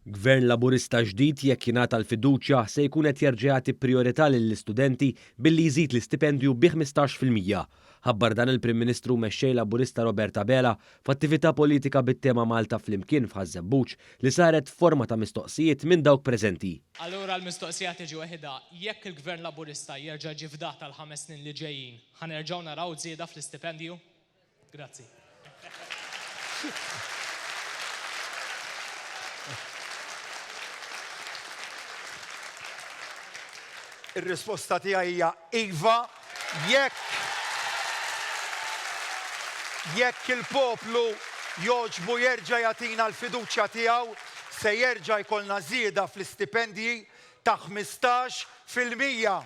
Gvern Laburista ġdid jekk jingħata l-fiduċja se jkun qed jerġa' jagħti prijorità lill-istudenti billi jżid l-istipendju bi 15%. Ħabbar dan il-Prim Ministru mexxej Laburista Robert Abela f'attività politika bit-tema Malta flimkien f'Ħażebbuġ li saret forma ta' mistoqsijiet minn dawk preżenti. Allura l-mistoqsija tiġi waħda, jekk il-Gvern Laburista jerġa' ġifdah tal-5 snin li ġejjin, ħanerġgħu naraw żieda fl-istipendju? Grazzi. Ir-risposta tiegħi hija iva, jekk il-poplu jogħġbu jerġa' jagħtina l-fiduċja tiegħu se jerġa' jkollna żieda fl-istipendji ta' 15%.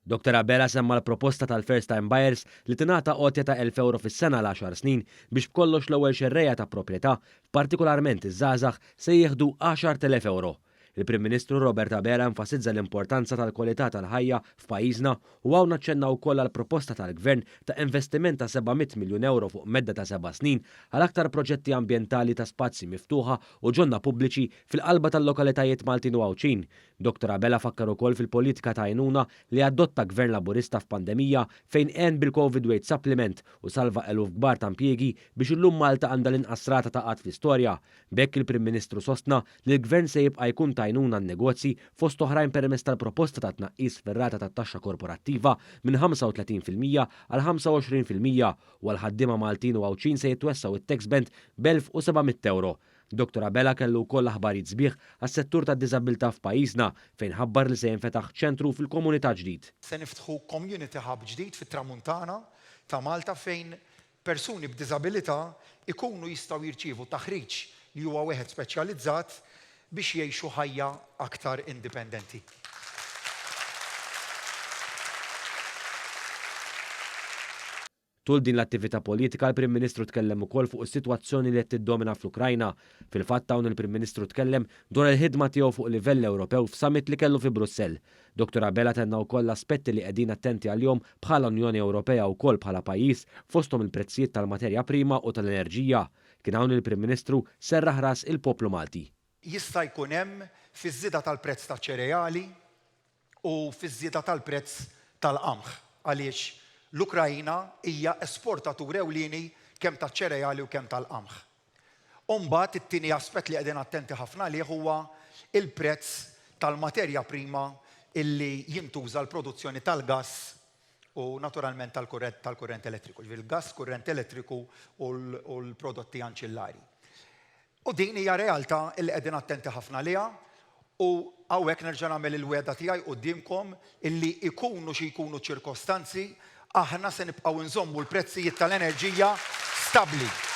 Dr. Abela semma l-proposta tal-First Time Buyers li tingħata qotja ta' 1,000 euro fis-sena l 10 snin biex b'kollox l-ewwel xerreja ta' proprjetà, partikolarment iż-żgħażagħ se jieħdu 10,000 euro. Il-Prim Ministru Robert Abela enfasizza l-importanza tal-kwalità tal-ħajja f'pajjiżna u hawn naċċenna wkoll għall-proposta tal-Gvern ta' investiment ta' 700 miljun euro fuq medda ta' 7 snin għal aktar proġetti ambjentali ta' spazji miftuħa u ġonna pubbliċi fil-qalba tal-lokalitajiet Maltin u Għawċin. Dr. Abela fakkar ukoll fil-politika ta' għajnuna li adotta Gvern Laburista f'pandemija fejn għen bil-Covid Weight Supplement u salva eluf kbar ta' impjiegi biex illum Malta għandha l-inqas rata ta' qatt fl-istorja. Bekk il-Prim Ministru sostna li l-Gvern se jibqa' jkun għajnuna n-negozji fost oħrajn permezz tal-proposta ta' tnaqqis fir-rata tat-taxxa korporattiva minn 35% għal 25% u għal ħaddiema Maltin u Għawċin se jitwessaw it-tax band b'1,700 euro. Dr. Abela kellu wkoll aħbarijiet sbieħ għas-settur tad-diżabilità f'pajjiżna fejn ħabbar li se jinfetaħ ċentru fil-komunità ġdid. Se niftħu community hub ġdid fit-Tramuntana ta' Malta fejn persuni b'diżabilità ikunu jistgħu jirċievu taħriġ li huwa wieħed speċjalizzat biex jgħixu ħajja aktar indipendenti. Tul din l-attività politika l-Prim Ministru tkellem ukoll fuq is-sitwazzjoni li qed tiddomina fl-Ukrajna. Fil-fatt hawn il-Prim Ministru tkellem dwar il-ħidma tiegħu fuq livell Ewropew f'summit li kellu fi Brussell. Dr. Abela tenna wkoll l-aspetti li qegħdin attenti għalihom bħala Unjoni Ewropea wkoll bħala pajjiż fosthom il-prezzijiet tal-materja prima u tal-enerġija. Kien hawn il-Prim Ministru serraħ ras il-poplu Malti. Jista' jkun hemm fiż-żieda tal-prezz taċ-ċereali u fiż-żieda tal-prezz tal-qamħ għaliex l-Ukrajna hija esportatur ewlieni kemm taċ-ċereali u kemm tal-qamħ. U mbagħad it-tieni aspett li qegħdin attenti ħafna lih huwa il-prezz tal-materja prima illi jintuża l-produzzjoni tal-gass u naturalment tal-kurrent elettriku. Il-gass, kurrent elettriku u l-prodotti anċillari. U din hija realtà li qegħdin attenti ħafna liha u hawnhekk nerġa' nagħmel il-weda tiegħi qudiemkom illi ikunu xi jkunu ċirkostanzi aħna se nibqgħu nżommu l-prezzijiet tal-enerġija stabbli.